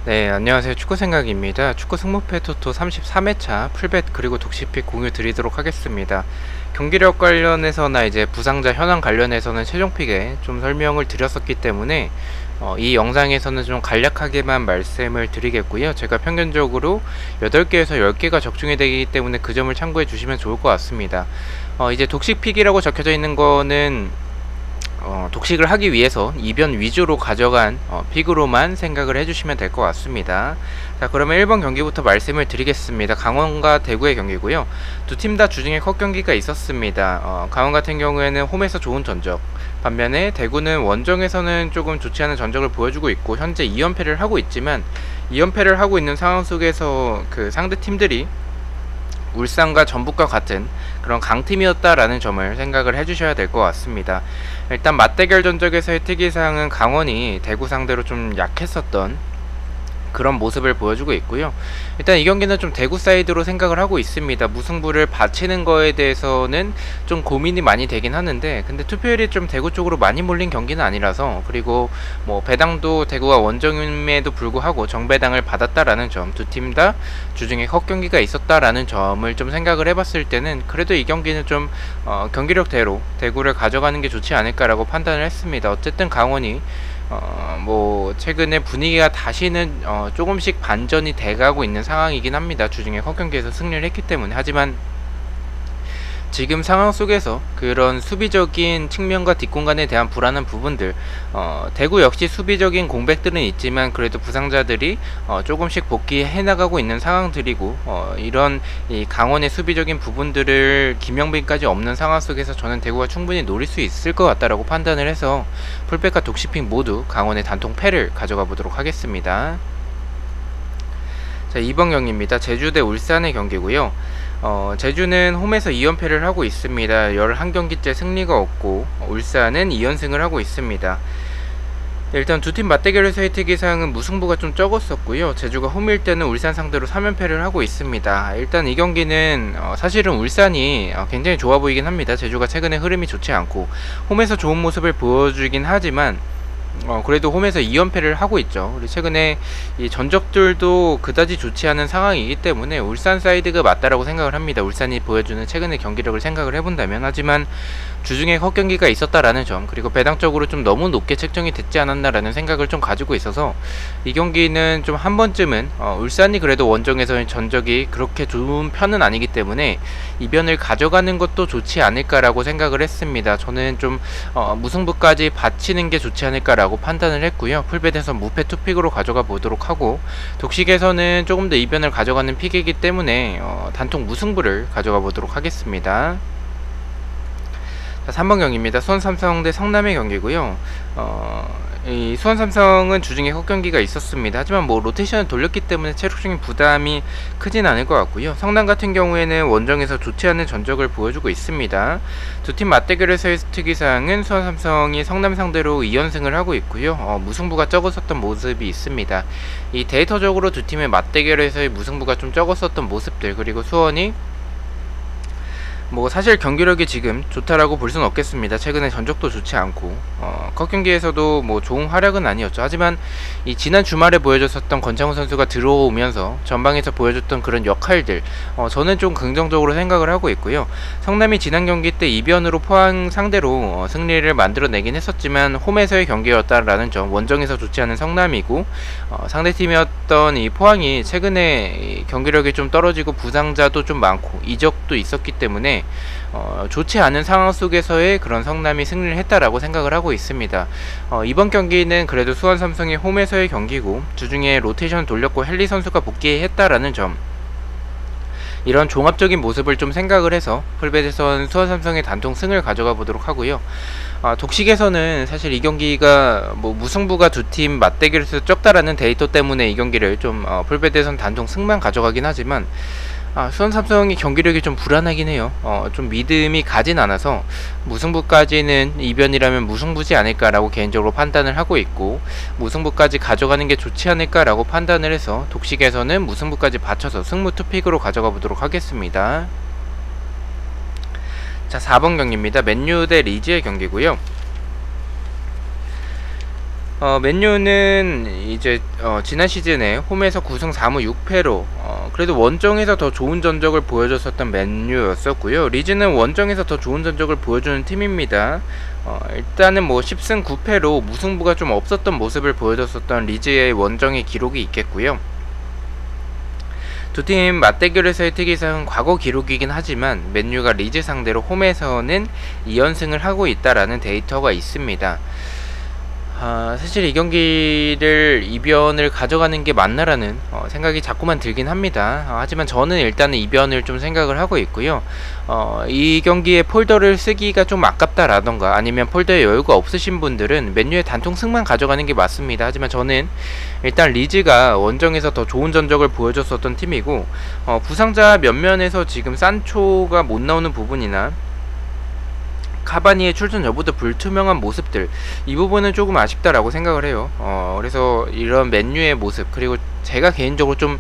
네, 안녕하세요. 축구생각입니다. 축구 승무패 토토 33회차 풀벳 그리고 독시픽 공유 드리도록 하겠습니다. 경기력 관련해서나 이제 부상자 현황 관련해서는 최종픽에 좀 설명을 드렸었기 때문에 이 영상에서는 좀 간략하게만 말씀을 드리겠고요. 제가 평균적으로 8개에서 10개가 적중이 되기 때문에 그 점을 참고해 주시면 좋을 것 같습니다. 이제 독식픽이라고 적혀져 있는 거는 독식을 하기 위해서 이변 위주로 가져간 픽으로만 생각을 해주시면 될 것 같습니다. 자, 그러면 1번 경기부터 말씀을 드리겠습니다. 강원과 대구의 경기고요. 두 팀 다 주중에 컷 경기가 있었습니다. 강원 같은 경우에는 홈에서 좋은 전적, 반면에 대구는 원정에서는 조금 좋지 않은 전적을 보여주고 있고 현재 2연패를 하고 있지만 2연패를 하고 있는 상황 속에서 그 상대 팀들이 울산과 전북과 같은 그런 강팀이었다라는 점을 생각을 해주셔야 될 것 같습니다. 일단 맞대결 전적에서의 특이사항은 강원이 대구 상대로 좀 약했었던 그런 모습을 보여주고 있고요. 일단 이 경기는 좀 대구 사이드로 생각을 하고 있습니다. 무승부를 바치는 거에 대해서는 좀 고민이 많이 되긴 하는데, 근데 투표율이 좀 대구 쪽으로 많이 몰린 경기는 아니라서, 그리고 뭐 배당도 대구가 원정임에도 불구하고 정배당을 받았다라는 점, 두 팀 다 주중에 컷 경기가 있었다라는 점을 좀 생각을 해봤을 때는 그래도 이 경기는 좀 경기력대로 대구를 가져가는 게 좋지 않을까라고 판단을 했습니다. 어쨌든 강원이 뭐 최근에 분위기가 다시는 조금씩 반전이 돼가고 있는 상황이긴 합니다. 주중에 컷 경기에서 승리를 했기 때문에. 하지만 지금 상황 속에서 그런 수비적인 측면과 뒷공간에 대한 불안한 부분들, 대구 역시 수비적인 공백들은 있지만 그래도 부상자들이 조금씩 복귀해 나가고 있는 상황들이고, 이런 이 강원의 수비적인 부분들을 김영빈까지 없는 상황 속에서 저는 대구가 충분히 노릴 수 있을 것 같다라고 판단을 해서 풀백과 독시픽 모두 강원의 단통 패를 가져가 보도록 하겠습니다. 자, 2번 경기입니다. 제주 대 울산의 경기고요. 제주는 홈에서 2연패를 하고 있습니다. 11경기째 승리가 없고 울산은 2연승을 하고 있습니다. 일단 두 팀 맞대결에서의 특이사항은 무승부가 좀 적었었고요. 제주가 홈일 때는 울산 상대로 3연패를 하고 있습니다. 일단 이 경기는 사실은 울산이 굉장히 좋아 보이긴 합니다. 제주가 최근에 흐름이 좋지 않고 홈에서 좋은 모습을 보여주긴 하지만 그래도 홈에서 2연패를 하고 있죠. 그리고 최근에 이 전적들도 그다지 좋지 않은 상황이기 때문에 울산 사이드가 맞다라고 생각을 합니다. 울산이 보여주는 최근의 경기력을 생각을 해본다면. 하지만 주중에 컷 경기가 있었다라는 점, 그리고 배당적으로 좀 너무 높게 책정이 됐지 않았나라는 생각을 좀 가지고 있어서 이 경기는 좀 한 번쯤은 울산이 그래도 원정에서의 전적이 그렇게 좋은 편은 아니기 때문에 이변을 가져가는 것도 좋지 않을까라고 생각을 했습니다. 저는 좀 무승부까지 바치는 게 좋지 않을까라고 판단을 했고요. 풀벳에서 무패 투픽으로 가져가 보도록 하고, 독식에서는 조금 더 이변을 가져가는 픽이기 때문에 단통 무승부를 가져가 보도록 하겠습니다. 자, 3번 경기입니다. 수원 삼성 대 성남의 경기고요. 이 수원 삼성은 주중에 컷 경기가 있었습니다. 하지만 뭐 로테이션을 돌렸기 때문에 체력적인 부담이 크진 않을 것 같고요. 성남 같은 경우에는 원정에서 좋지 않은 전적을 보여주고 있습니다. 두 팀 맞대결에서의 특이사항은 수원 삼성이 성남 상대로 2연승을 하고 있고요. 무승부가 적었었던 모습이 있습니다. 이 데이터적으로 두 팀의 맞대결에서의 무승부가 좀 적었었던 모습들, 그리고 수원이 뭐 사실 경기력이 지금 좋다라고 볼 수는 없겠습니다. 최근에 전적도 좋지 않고 컷 경기에서도 뭐 좋은 활약은 아니었죠. 하지만 이 지난 주말에 보여줬었던 권창훈 선수가 들어오면서 전방에서 보여줬던 그런 역할들, 저는 좀 긍정적으로 생각을 하고 있고요. 성남이 지난 경기 때 이변으로 포항 상대로 승리를 만들어내긴 했었지만 홈에서의 경기였다라는 점, 원정에서 좋지 않은 성남이고 상대팀이었던 이 포항이 최근에 이 경기력이 좀 떨어지고 부상자도 좀 많고 이적도 있었기 때문에 좋지 않은 상황 속에서의 그런 성남이 승리를 했다라고 생각을 하고 있습니다. 이번 경기는 그래도 수원 삼성의 홈에서의 경기고 주중에 로테이션 돌렸고 헨리 선수가 복귀했다라는 점, 이런 종합적인 모습을 좀 생각을 해서 풀벳에선 수원 삼성의 단통 승을 가져가 보도록 하고요. 독식에서는 사실 이 경기가 뭐 무승부가 두 팀 맞대결에서 적다라는 데이터 때문에 이 경기를 좀 풀벳에선 단통 승만 가져가긴 하지만 수원 삼성이 경기력이 좀 불안하긴 해요. 좀 믿음이 가진 않아서 무승부까지는 이변이라면 무승부지 않을까라고 개인적으로 판단을 하고 있고, 무승부까지 가져가는 게 좋지 않을까라고 판단을 해서 독식에서는 무승부까지 받쳐서 승무 투픽으로 가져가 보도록 하겠습니다. 자, 4번 경기입니다. 맨유 대 리즈의 경기고요. 맨유는 이제 지난 시즌에 홈에서 9승 4무 6패로 그래도 원정에서 더 좋은 전적을 보여줬었던 맨유였었고요. 리즈는 원정에서 더 좋은 전적을 보여주는 팀입니다. 일단은 뭐 10승 9패로 무승부가 좀 없었던 모습을 보여줬었던 리즈의 원정의 기록이 있겠고요. 두 팀 맞대결에서의 특이사항은 과거 기록이긴 하지만 맨유가 리즈 상대로 홈에서는 2연승을 하고 있다라는 데이터가 있습니다. 사실 이 경기를 이변을 가져가는 게 맞나라는 생각이 자꾸만 들긴 합니다. 하지만 저는 일단은 이변을 좀 생각을 하고 있고요. 이 경기에 폴더를 쓰기가 좀 아깝다라던가 아니면 폴더에 여유가 없으신 분들은 맨유의 단통 승만 가져가는 게 맞습니다. 하지만 저는 일단 리즈가 원정에서 더 좋은 전적을 보여줬었던 팀이고 부상자 면면에서 지금 산초가 못 나오는 부분이나 카바니의 출전 여부도 불투명한 모습들, 이 부분은 조금 아쉽다라고 생각을 해요. 그래서 이런 맨유의 모습, 그리고 제가 개인적으로 좀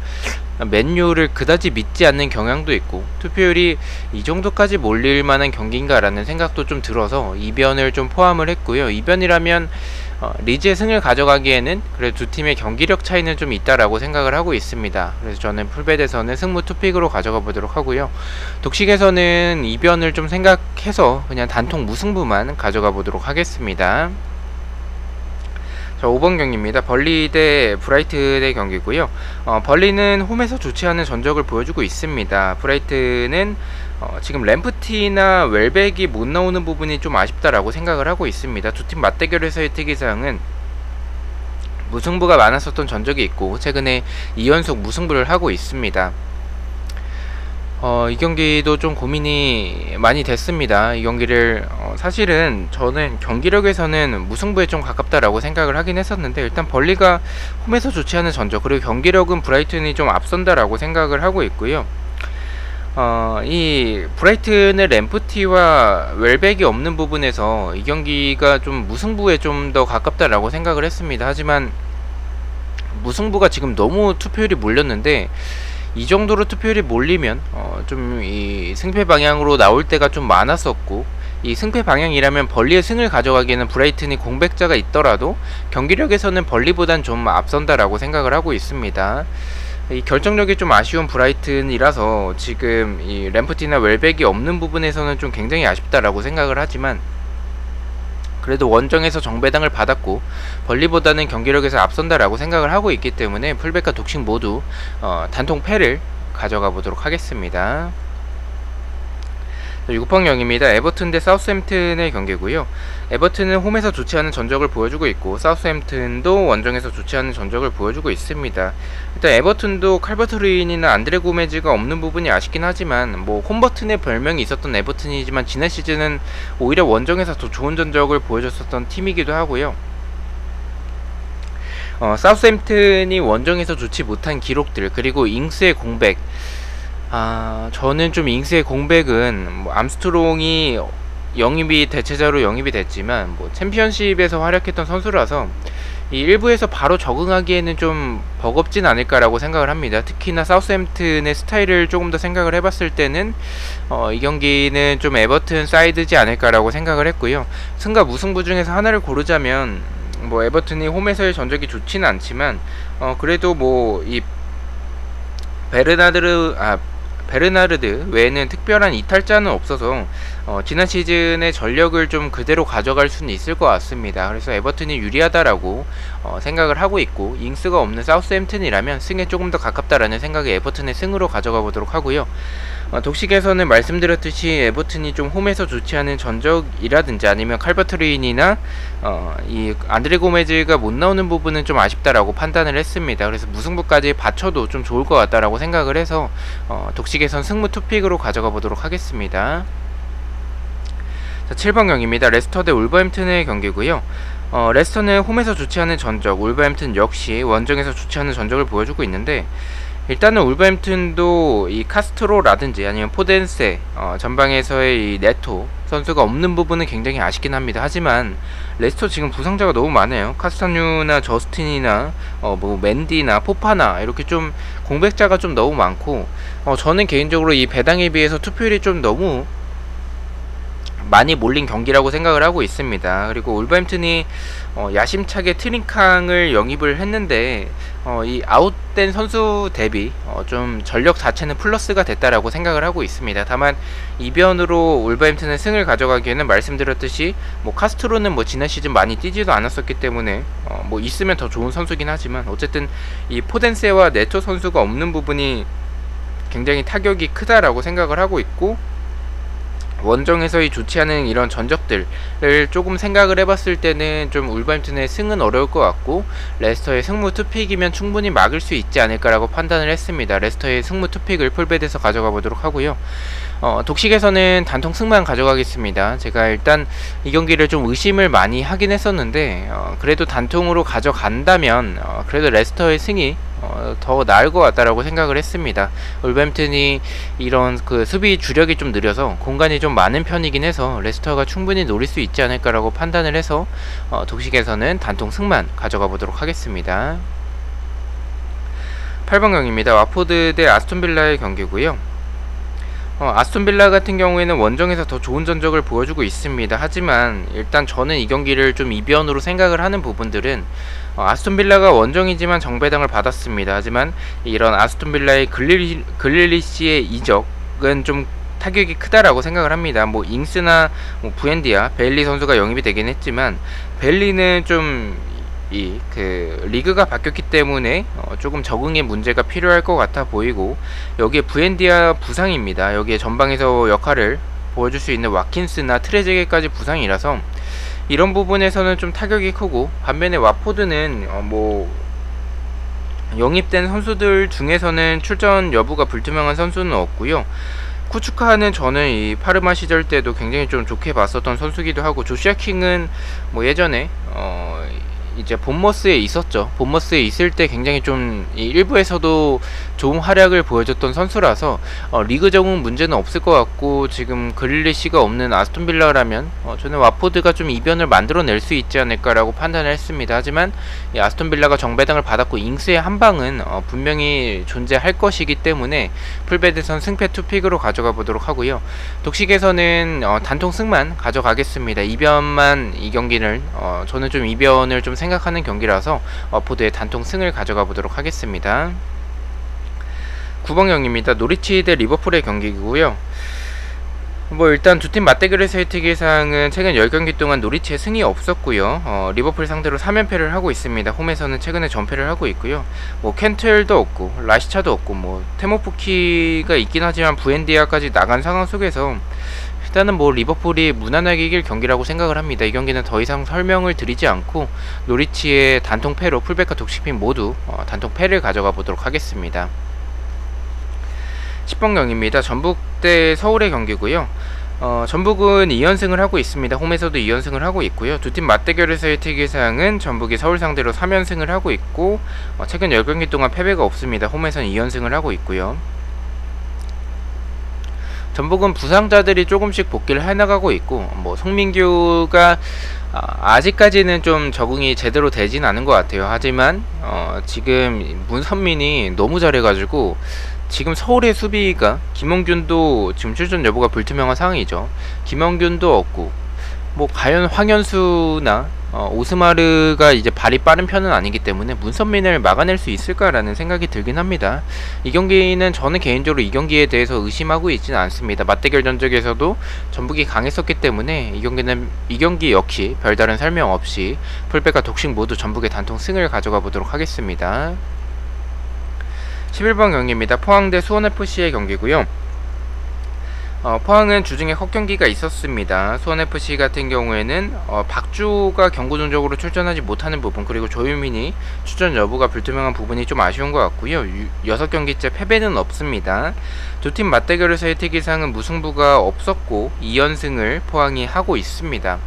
맨유를 그다지 믿지 않는 경향도 있고 투표율이 이 정도까지 몰릴 만한 경기인가 라는 생각도 좀 들어서 이변을 좀 포함을 했고요. 이변이라면 리즈의 승을 가져가기에는 그래도 두 팀의 경기력 차이는 좀 있다라고 생각을 하고 있습니다. 그래서 저는 풀베드에서는 승무 투픽으로 가져가 보도록 하고요. 독식에서는 이변을 좀 생각해서 그냥 단통 무승부만 가져가 보도록 하겠습니다. 자, 5번 경기입니다. 벌리 대 브라이튼의 경기고요. 벌리는 홈에서 좋지 않은 전적을 보여주고 있습니다. 브라이튼은 지금 램프티나 웰백이 못 나오는 부분이 좀 아쉽다라고 생각을 하고 있습니다. 두 팀 맞대결에서의 특이사항은 무승부가 많았었던 전적이 있고 최근에 2연속 무승부를 하고 있습니다. 이 경기도 좀 고민이 많이 됐습니다. 이 경기를 사실은 저는 경기력에서는 무승부에 좀 가깝다라고 생각을 하긴 했었는데 일단 벌리가 홈에서 좋지 않은 전적, 그리고 경기력은 브라이튼이 좀 앞선다라고 생각을 하고 있고요. 이 브라이튼의 램프티와 웰백이 없는 부분에서 이 경기가 좀 무승부에 좀 더 가깝다라고 생각을 했습니다. 하지만 무승부가 지금 너무 투표율이 몰렸는데 이 정도로 투표율이 몰리면 좀 이 승패 방향으로 나올 때가 좀 많았었고, 이 승패 방향이라면 벌리의 승을 가져가기에는 브라이튼이 공백자가 있더라도 경기력에서는 벌리보단 좀 앞선다라고 생각을 하고 있습니다. 이 결정력이 좀 아쉬운 브라이튼이라서 지금 이 램프티나 웰백이 없는 부분에서는 좀 굉장히 아쉽다라고 생각을 하지만 그래도 원정에서 정배당을 받았고 벌리보다는 경기력에서 앞선다라고 생각을 하고 있기 때문에 풀백과 독식 모두 단통 패를 가져가 보도록 하겠습니다. 6번 경기입니다. 에버튼 대 사우스햄튼의 경기고요. 에버튼은 홈에서 좋지 않은 전적을 보여주고 있고 사우스햄튼도 원정에서 좋지 않은 전적을 보여주고 있습니다. 일단 에버튼도 칼버트 루인이나 안드레 고메즈가 없는 부분이 아쉽긴 하지만 뭐 홈버튼의 별명이 있었던 에버튼이지만 지난 시즌은 오히려 원정에서 더 좋은 전적을 보여줬었던 팀이기도 하고요. 사우스햄튼이 원정에서 좋지 못한 기록들, 그리고 잉스의 공백, 저는 좀 잉스의 공백은 뭐 암스트롱이 대체자로 영입이 됐지만 뭐 챔피언십에서 활약했던 선수라서 이 일부에서 바로 적응하기에는 좀 버겁진 않을까라고 생각을 합니다. 특히나 사우스햄튼의 스타일을 조금 더 생각을 해봤을 때는 이 경기는 좀 에버튼 사이드지 않을까라고 생각을 했고요. 승과 무승부 중에서 하나를 고르자면 뭐 에버튼이 홈에서의 전적이 좋지는 않지만 그래도 뭐 이 베르나르드 외에는 특별한 이탈자는 없어서 지난 시즌의 전력을 좀 그대로 가져갈 수는 있을 것 같습니다. 그래서 에버튼이 유리하다라고 생각을 하고 있고 잉스가 없는 사우스햄튼이라면 승에 조금 더 가깝다라는 생각에 에버튼의 승으로 가져가 보도록 하고요. 독식에서는 말씀드렸듯이 에버튼이 좀 홈에서 좋지 않은 전적이라든지 아니면 칼버트 루인이나 이 안드레 고메즈가 못 나오는 부분은 좀 아쉽다라고 판단을 했습니다. 그래서 무승부까지 받쳐도 좀 좋을 것 같다라고 생각을 해서 독식에선 승무 투픽으로 가져가 보도록 하겠습니다. 자, 7번 경기입니다. 레스터 대 울버햄튼의 경기고요. 레스터는 홈에서 좋지 않은 전적, 울버햄튼 역시 원정에서 좋지 않은 전적을 보여주고 있는데 일단은 울버햄튼도 이 카스트로라든지 아니면 포덴세 전방에서의 이 네토 선수가 없는 부분은 굉장히 아쉽긴 합니다. 하지만 레스터 지금 부상자가 너무 많아요. 카스타뉴나 저스틴이나 뭐 맨디나 포파나 이렇게 좀 공백자가 좀 너무 많고 저는 개인적으로 이 배당에 비해서 투표율이 좀 너무 많이 몰린 경기라고 생각을 하고 있습니다. 그리고 울버햄튼이 야심차게 트링캉을 영입을 했는데 이 아웃된 선수 대비 좀 전력 자체는 플러스가 됐다라고 생각을 하고 있습니다. 다만 이변으로 울버햄튼은 승을 가져가기에는 말씀드렸듯이 뭐 카스트로는 뭐 지난 시즌 많이 뛰지도 않았었기 때문에 뭐 있으면 더 좋은 선수긴 하지만 어쨌든 이 포덴세와 네토 선수가 없는 부분이 굉장히 타격이 크다라고 생각을 하고 있고, 원정에서의 좋지 않은 이런 전적들을 조금 생각을 해봤을 때는 좀 울버햄튼의 승은 어려울 것 같고, 레스터의 승무 투픽이면 충분히 막을 수 있지 않을까라고 판단을 했습니다. 레스터의 승무 투픽을 풀베드에서 가져가 보도록 하고요. 독식에서는 단통 승만 가져가겠습니다. 제가 일단 이 경기를 좀 의심을 많이 하긴 했었는데 그래도 단통으로 가져간다면 그래도 레스터의 승이 더 나을 것 같다라고 생각을 했습니다. 울버햄튼이 이런 그 수비 주력이 좀 느려서 공간이 좀 많은 편이긴 해서 레스터가 충분히 노릴 수 있지 않을까라고 판단을 해서 독식에서는 단통 승만 가져가 보도록 하겠습니다. 8번 경기입니다. 와포드 대 아스톤빌라의 경기고요. 아스톤빌라 같은 경우에는 원정에서 더 좋은 전적을 보여주고 있습니다. 하지만 일단 저는 이 경기를 좀 이변으로 생각을 하는 부분들은 아스톤빌라가 원정이지만 정배당을 받았습니다. 하지만 이런 아스톤빌라의 글릴리시의 이적은 좀 타격이 크다라고 생각을 합니다. 뭐 잉스나 뭐 부엔디아, 베일리 선수가 영입이 되긴 했지만 베일리는 좀 리그가 바뀌었기 때문에 조금 적응의 문제가 필요할 것 같아 보이고, 여기에 부엔디아 부상입니다. 여기에 전방에서 역할을 보여줄 수 있는 와킨스나 트레제게까지 부상이라서 이런 부분에서는 좀 타격이 크고, 반면에 와포드는 뭐 영입된 선수들 중에서는 출전 여부가 불투명한 선수는 없고요. 쿠추카는 저는 이 파르마 시절 때도 굉장히 좀 좋게 봤었던 선수기도 하고, 조슈아 킹은 뭐 예전에 이제 본머스에 있었죠. 본머스에 있을 때 굉장히 좀 일부에서도 좋은 활약을 보여줬던 선수라서 리그 적응 문제는 없을 것 같고, 지금 그릴리시가 없는 아스톤빌라라면 저는 와포드가 좀 이변을 만들어낼 수 있지 않을까라고 판단을 했습니다. 하지만 이 아스톤빌라가 정배당을 받았고 잉스의 한방은 분명히 존재할 것이기 때문에 풀베드선 승패 투픽으로 가져가 보도록 하고요. 독식에서는 단통 승만 가져가겠습니다. 이변만, 이 경기는 저는 좀 이변을 좀 생각하는 경기라서 와포드의 단통 승을 가져가 보도록 하겠습니다. 9번 경기입니다. 노리치 대 리버풀의 경기이고요. 뭐 일단 두 팀 맞대결에서의 특이사항은 최근 10경기 동안 노리치의 승이 없었고요. 리버풀 상대로 3연패를 하고 있습니다. 홈에서는 최근에 전패를 하고 있고요. 뭐 켄틀도 없고 라시차도 없고 뭐 테모푸키가 있긴 하지만 부엔디아까지 나간 상황 속에서 일단은 뭐 리버풀이 무난하게 이길 경기라고 생각을 합니다. 이 경기는 더 이상 설명을 드리지 않고 노리치의 단통 패로 풀백과 독식핀 모두 단통 패를 가져가 보도록 하겠습니다. 10번 경기입니다. 전북 대 서울의 경기고요. 전북은 2연승을 하고 있습니다. 홈에서도 2연승을 하고 있고요. 두 팀 맞대결에서의 특이사항은 전북이 서울 상대로 3연승을 하고 있고, 최근 10경기 동안 패배가 없습니다. 홈에서는 2연승을 하고 있고요. 전북은 부상자들이 조금씩 복귀를 해나가고 있고, 뭐 송민규가 아직까지는 좀 적응이 제대로 되진 않은 것 같아요. 하지만 지금 문선민이 너무 잘해가지고 지금 서울의 수비가 김원균도 지금 출전 여부가 불투명한 상황이죠. 김원균도 없고, 뭐 과연 황현수나 오스마르가 이제 발이 빠른 편은 아니기 때문에 문선민을 막아낼 수 있을까라는 생각이 들긴 합니다. 이 경기는 저는 개인적으로 이 경기에 대해서 의심하고 있지는 않습니다. 맞대결 전적에서도 전북이 강했었기 때문에 이 경기 역시 별다른 설명 없이 풀백과 독식 모두 전북의 단통 승을 가져가 보도록 하겠습니다. 11번 경기입니다. 포항 대 수원FC의 경기고요. 포항은 주중에 헛경기가 있었습니다. 수원FC 같은 경우에는 박주가 경고 종적으로 출전하지 못하는 부분, 그리고 조유민이 출전 여부가 불투명한 부분이 좀 아쉬운 것 같고요. 6경기째 패배는 없습니다. 두 팀 맞대결에서의 특이사항은 무승부가 없었고 2연승을 포항이 하고 있습니다.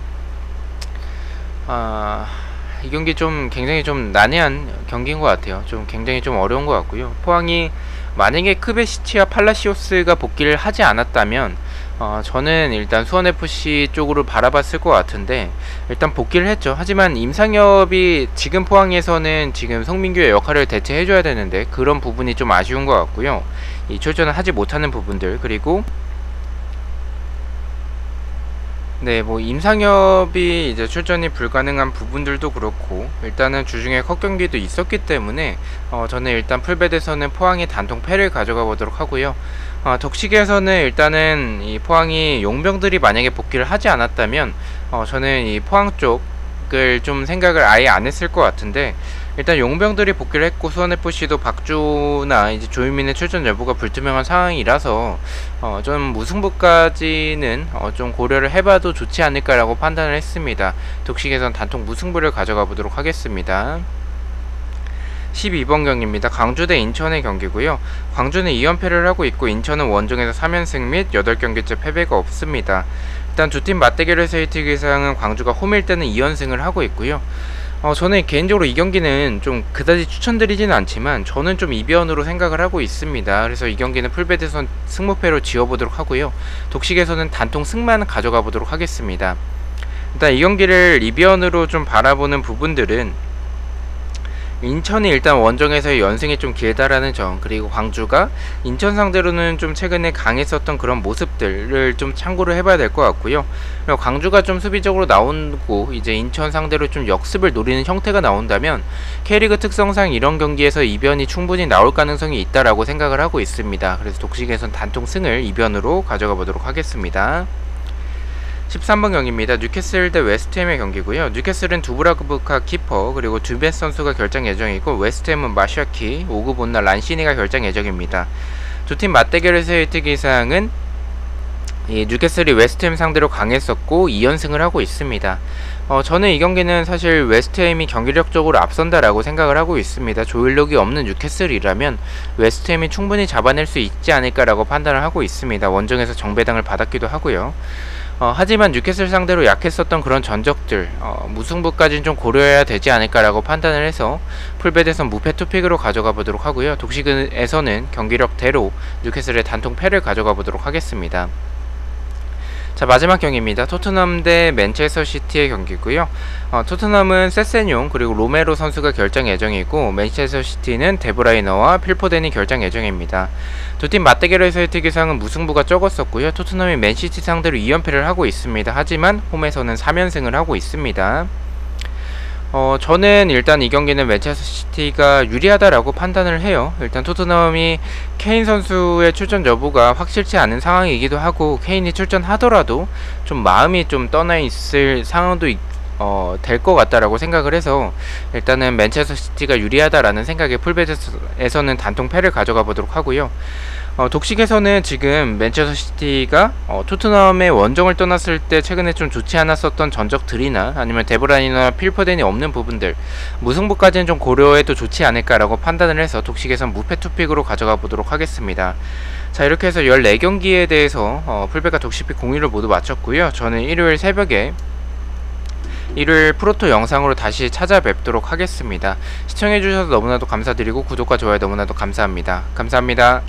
이 경기 좀 굉장히 좀 난해한 경기인 것 같아요. 좀 굉장히 좀 어려운 것 같고요. 포항이 만약에 크베시치와 팔라시오스가 복귀를 하지 않았다면 저는 일단 수원FC 쪽으로 바라봤을 것 같은데, 일단 복귀를 했죠. 하지만 임상엽이 지금 포항에서는 지금 송민규의 역할을 대체해줘야 되는데 그런 부분이 좀 아쉬운 것 같고요. 이 출전을 하지 못하는 부분들, 그리고 네, 뭐 임상엽이 이제 출전이 불가능한 부분들도 그렇고 일단은 주중에 컷 경기도 있었기 때문에 저는 일단 풀베드에서는 포항이 단통 패를 가져가 보도록 하고요. 덕식에서는 일단은 이 포항이 용병들이 만약에 복귀를 하지 않았다면 저는 이 포항 쪽을 좀 생각을 아예 안 했을 것 같은데, 일단 용병들이 복귀를 했고 수원FC도 박주나 이제 조유민의 출전 여부가 불투명한 상황이라서 좀 무승부까지는 좀 고려를 해봐도 좋지 않을까라고 판단을 했습니다. 독식에선 단통 무승부를 가져가 보도록 하겠습니다. 12번 경기입니다. 광주 대 인천의 경기고요. 광주는 2연패를 하고 있고 인천은 원정에서 3연승 및 8경기째 패배가 없습니다. 일단 두 팀 맞대결에서의 특이사항은 광주가 홈일 때는 2연승을 하고 있고요. 저는 개인적으로 이 경기는 좀 그다지 추천드리지는 않지만 저는 좀 이변으로 생각을 하고 있습니다. 그래서 이 경기는 풀베드에선 승무패로 지어보도록 하고요. 독식에서는 단통 승만 가져가 보도록 하겠습니다. 일단 이 경기를 이변으로 좀 바라보는 부분들은 인천이 일단 원정에서의 연승이 좀 길다라는 점, 그리고 광주가 인천 상대로는 좀 최근에 강했었던 그런 모습들을 좀 참고를 해봐야 될 것 같고요. 그리고 광주가 좀 수비적으로 나오고 이제 인천 상대로 좀 역습을 노리는 형태가 나온다면 K리그 특성상 이런 경기에서 이변이 충분히 나올 가능성이 있다라고 생각을 하고 있습니다. 그래서 독식에선 단통 승을 이변으로 가져가 보도록 하겠습니다. 13번 경기입니다. 뉴캐슬 대 웨스트햄의 경기고요. 뉴캐슬은 두브라브카 키퍼 그리고 듀벳 선수가 결장 예정이고 웨스트햄은 마샤키, 오그본나, 란시니가 결장 예정입니다. 두 팀 맞대결에서의 특이사항은 이 뉴캐슬이 웨스트햄 상대로 강했었고 2연승을 하고 있습니다. 저는 이 경기는 사실 웨스트햄이 경기력적으로 앞선다라고 생각을 하고 있습니다. 조일록이 없는 뉴캐슬이라면 웨스트햄이 충분히 잡아낼 수 있지 않을까라고 판단을 하고 있습니다. 원정에서 정배당을 받았기도 하고요. 하지만 뉴캐슬 상대로 약했었던 그런 전적들 무승부까지는 좀 고려해야 되지 않을까라고 판단을 해서 풀베드에선 무패 투픽으로 가져가 보도록 하고요. 독식에서는 경기력대로 뉴캐슬의 단통 패를 가져가 보도록 하겠습니다. 자, 마지막 경기입니다. 토트넘 대 맨체스터 시티의 경기고요. 토트넘은 세세뇽 그리고 로메로 선수가 결장 예정이고 맨체스터 시티는 데브라이너와 필포덴이 결장 예정입니다. 두 팀 맞대결에서의 특이사항은 무승부가 적었었고요. 토트넘이 맨시티 상대로 2연패를 하고 있습니다. 하지만 홈에서는 3연승을 하고 있습니다. 저는 일단 이 경기는 맨체스터 시티가 유리하다라고 판단을 해요. 일단 토트넘이 케인 선수의 출전 여부가 확실치 않은 상황이기도 하고 케인이 출전하더라도 좀 마음이 좀 떠나 있을 상황도 될 것 같다라고 생각을 해서 일단은 맨체스터 시티가 유리하다라는 생각에 풀베드에서는 단통 패를 가져가 보도록 하고요. 독식에서는 지금 맨체스터 시티가 토트넘의 원정을 떠났을 때 최근에 좀 좋지 않았었던 전적들이나 아니면 데브라이너나 필포덴이 없는 부분들 무승부까지는 좀 고려해도 좋지 않을까라고 판단을 해서 독식에선 무패 투픽으로 가져가 보도록 하겠습니다. 자, 이렇게 해서 14경기에 대해서 풀베가 독식픽 공유를 모두 마쳤고요. 저는 일요일 새벽에 일요일 프로토 영상으로 다시 찾아뵙도록 하겠습니다. 시청해주셔서 너무나도 감사드리고 구독과 좋아요 너무나도 감사합니다. 감사합니다.